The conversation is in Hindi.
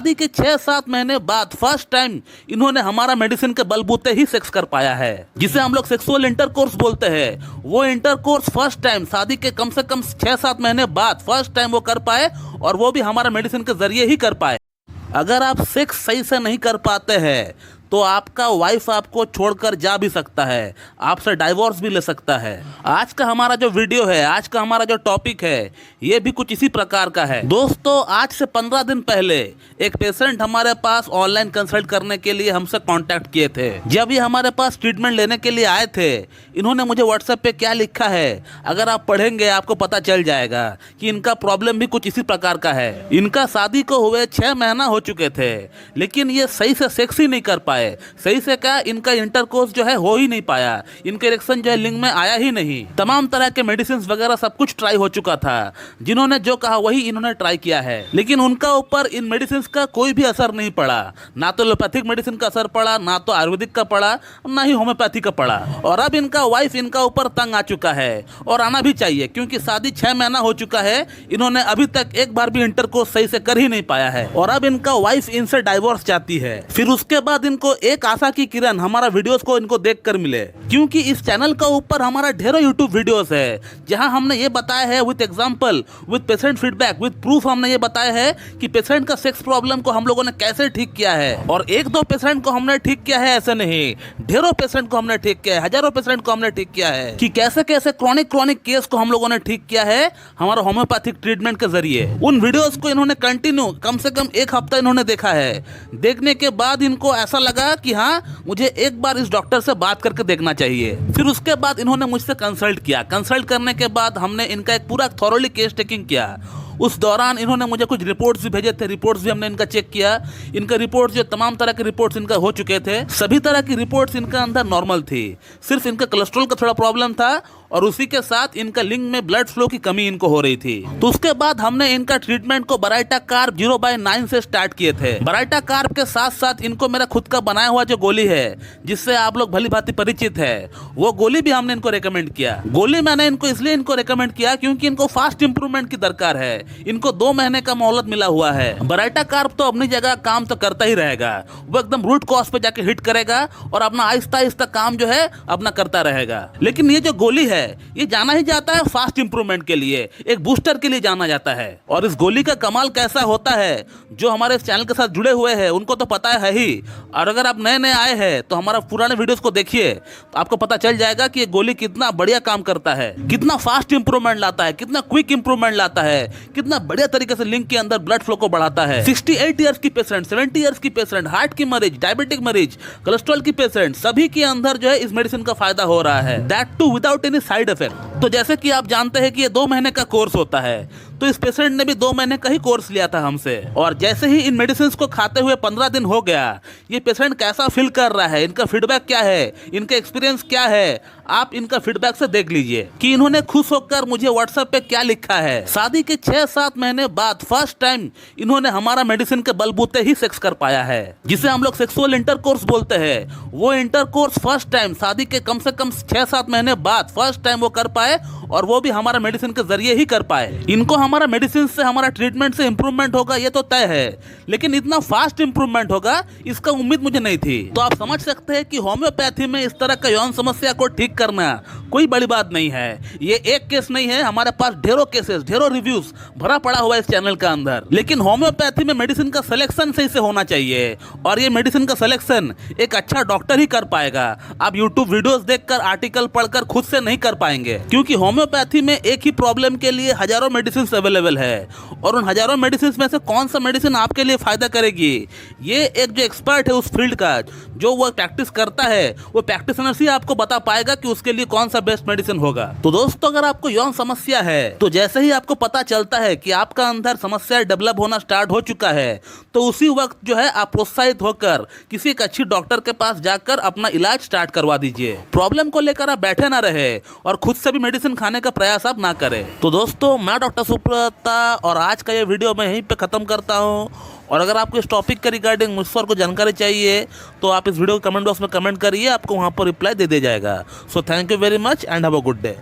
शादी के 6-7 महीने बाद फर्स्ट टाइम इन्होंने हमारा मेडिसिन के बलबूते ही सेक्स कर पाया है, जिसे हम लोग सेक्सुअल इंटरकोर्स बोलते हैं। वो इंटरकोर्स फर्स्ट टाइम शादी के कम से कम 6-7 महीने बाद फर्स्ट टाइम वो कर पाए, और वो भी हमारा मेडिसिन के जरिए ही कर पाए। अगर आप सेक्स सही से नहीं कर पाते हैं तो आपका वाइफ आपको छोड़कर जा भी सकता है, आपसे डाइवोर्स भी ले सकता है। आज का हमारा जो वीडियो है, आज का हमारा जो टॉपिक है, ये भी कुछ इसी प्रकार का है। दोस्तों, आज से 15 दिन पहले एक पेशेंट हमारे पास ऑनलाइन कंसल्ट करने के लिए हमसे कांटेक्ट किए थे। जब ये हमारे पास ट्रीटमेंट लेने के लिए आए थे, इन्होंने मुझे व्हाट्सएप पे क्या लिखा है, अगर आप पढ़ेंगे आपको पता चल जाएगा कि इनका प्रॉब्लम भी कुछ इसी प्रकार का है। इनका शादी को हुए 6 महीना हो चुके थे, लेकिन ये सही से सेक्स ही नहीं कर पाए। सही से क्या, इनका इंटरकोर्स जो है हो ही नहीं पाया, इनके इरेक्शन जो है लिंग में आया ही नहीं। तमाम तरह के मेडिसिन वगैरह सब कुछ ट्राई हो चुका था, जिन्होंने जो कहा वही इन्होंने ट्राई किया है, लेकिन उनका ऊपर इन मेडिसिन का कोई भी असर नहीं पड़ा। ना तो एलोपैथिक मेडिसिन का असर पड़ा, ना तो आयुर्वेदिक का पड़ा, ना ही होम्योपैथी का पड़ा। और अब इनका वाइफ इनका ऊपर तंग आ चुका है, और आना भी चाहिए, क्योंकि शादी 6 महीना हो चुका है, इन्होंने अभी तक एक बार भी इंटरकोर्स सही से कर ही नहीं पाया है। और अब इनका वाइफ इनसे डाइवोर्स चाहती है। फिर उसके बाद इनको एक आशा की किरण हमारा वीडियोस को इनको देखकर मिले, क्योंकि इस चैनल का ऊपर हमारा ढेरों यूट्यूब वीडियोस है, जहां हमने ये बताया है with example, with patient feedback, with proof, हमने ये बताया है कि पेशेंट का सेक्स प्रॉब्लम को हम लोगों ने कैसे ठीक किया है। और 1-2 पेशेंट को हमने ठीक किया है ऐसे नहीं, ढेरों पेशेंट को हमने ठीक किया है, हजारों पेशेंट को हमने ठीक किया है, कि कैसे कैसे क्रॉनिक केस को हम लोगों ने ठीक किया है हमारा होम्योपैथिक ट्रीटमेंट के जरिए। उन वीडियोस को इन्होंने कंटिन्यू कम से कम 1 हफ्ता इन्होंने देखा है। देखने के बाद इनको ऐसा लगा कि हाँ, मुझे एक बार इस डॉक्टर से बात करके देखना चाहिए। फिर उसके बाद इन्होंने मुझसे कंसल्ट किया। कंसल्ट करने के बाद हमने इनका एक पूरा थॉरोली केस टेकिंग किया। उस दौरान इन्होंने मुझे कुछ रिपोर्ट्स भी भेजे थे, रिपोर्ट्स भी हमने इनका चेक किया। इनका रिपोर्ट्स जो तमाम तरह के रिपोर्ट्स इनका हो चुके थे, सभी तरह की रिपोर्ट्स इनका अंदर नॉर्मल थी। सिर्फ इनका कोलेस्ट्रॉल का थोड़ा प्रॉब्लम था, और उसी के साथ इनका लिंग में ब्लड फ्लो की कमी इनको हो रही थी। तो उसके बाद हमने इनका ट्रीटमेंट को बराइटा कार्ब 0/9 से स्टार्ट किए थे। बराइटा कार्ब के साथ साथ इनको मेरा खुद का बनाया हुआ जो गोली है, जिससे आप लोग भली भांति परिचित है, वो गोली भी हमने इनको रेकमेंड किया। गोली मैंने इनको इसलिए रेकमेंड किया क्योंकि इनको फास्ट इंप्रूवमेंट की दरकार है। इनको 2 महीने का मोहलत मिला हुआ है। बराइटा कार्ब तो अपनी जगह काम तो करता ही रहेगा, वो एकदम रूट कॉज पे जाके हिट करेगा और अपना आहिस्ता आहिस्ता काम जो है अपना करता रहेगा। लेकिन ये जो गोली है, ये जाना ही जाता है फास्ट इंप्रूवमेंट के लिए, एक बूस्टर के लिए जाना जाता है। और इस गोली का कमाल कैसा होता है, जो हमारे इस चैनल के साथ जुड़े हुए हैं उनको तो पता है ही, और अगर आप नए नए आए हैं तो हमारा पुराने वीडियोस को देखिए, तो आपको पता चल जाएगा कि ये गोली कितना बढ़िया काम करता है, कितना फास्ट इंप्रूवमेंट लाता है, कितना क्विक इंप्रूवमेंट लाता है, कितना बढ़िया तरीके से लिंग के अंदर ब्लड फ्लो को बढ़ाता है। 68 ईयर्स की पेशेंट, 70 ईयर्स की पेशेंट, हार्ट की मरीज, डायबिटिक मरीज, कोलेस्ट्रॉल की पेशेंट, सभी के अंदर जो है इस मेडिसिन का फायदा हो रहा है, that too without any side effect. तो जैसे कि आप जानते हैं कि ये 2 महीने का कोर्स होता है, तो इस पेशेंट ने भी 2 महीने का ही कोर्स लिया था हमसे। और जैसे ही इन मेडिसिन को खाते हुए 15 दिन हो गया, ये पेशेंट कैसा फील कर रहा है, इनका फीडबैक क्या है, इनका एक्सपीरियंस क्या है, आप इनका फीडबैक से देख लीजिए कि इन्होंने खुश होकर मुझे व्हाट्सएप पे क्या लिखा है। शादी के 6-7 महीने बाद फर्स्ट टाइम इन्होंने हमारा मेडिसिन के बलबूते ही सेक्स कर पाया है, जिसे हम लोग सेक्सुअल इंटरकोर्स बोलते हैं। वो इंटरकोर्स फर्स्ट टाइम शादी के कम से कम 6-7 महीने बाद फर्स्ट टाइम वो कर पाए, और वो भी हमारा मेडिसिन के जरिए ही कर पाए। इनको हमारा मेडिसिन से, हमारा ट्रीटमेंट से इंप्रूवमेंट होगा ये तो तय है, लेकिन इतना फास्ट इंप्रूवमेंट होगा इसका उम्मीद मुझे नहीं थी। तो आप समझ सकते हैं कि होम्योपैथी में इस तरह का यौन समस्या को ठीक करना कोई बड़ी बात नहीं है। ये एक केस नहीं है, हमारे पास ढेरों केसेस, ढेरों रिव्यूज भरा पड़ा हुआ है इस चैनल का अंदर। लेकिन होम्योपैथी में मेडिसिन का सिलेक्शन सही से होना चाहिए, और ये मेडिसिन का सिलेक्शन एक अच्छा डॉक्टर ही कर पाएगा। आप यूट्यूब वीडियोस देखकर, आर्टिकल पढ़कर खुद से नहीं कर पाएंगे, क्योंकि होम्योपैथी में एक ही प्रॉब्लम के लिए हजारों मेडिसिन अवेलेबल है, और उन हजारों मेडिसिन में से कौन सा मेडिसिन आपके लिए फायदा करेगी, ये एक जो एक्सपर्ट है उस फील्ड का, जो वो प्रैक्टिस करता है, वो प्रैक्टिशनर ही आपको बता पाएगा कि उसके लिए कौन सा बेस्ट मेडिसिन होगा। तो दोस्तों, अगर आपको यौन समस्या है, तो जैसे ही आपको पता चलता है कि आपका अंदर समस्या डेवलप होना स्टार्ट हो चुका है, तो उसी वक्त जो है आप प्रोत्साहित होकर किसी एक अच्छी डॉक्टर के पास जाकर अपना इलाज स्टार्ट करवा दीजिए। प्रॉब्लम को लेकर आप बैठे ना रहे और खुद से भी मेडिसिन खाने का प्रयास आप ना करें। तो दोस्तों, मैं डॉक्टर सुब्रता, और आज का ये वीडियो मैं यहीं पे खत्म करता हूँ। और अगर आपको इस टॉपिक के रिगार्डिंग मुझसे और कुछ जानकारी चाहिए, तो आप इस वीडियो को कमेंट बॉक्स में कमेंट करिए, आपको वहाँ पर रिप्लाई दे दिया जाएगा। So thank you very much and have a good day.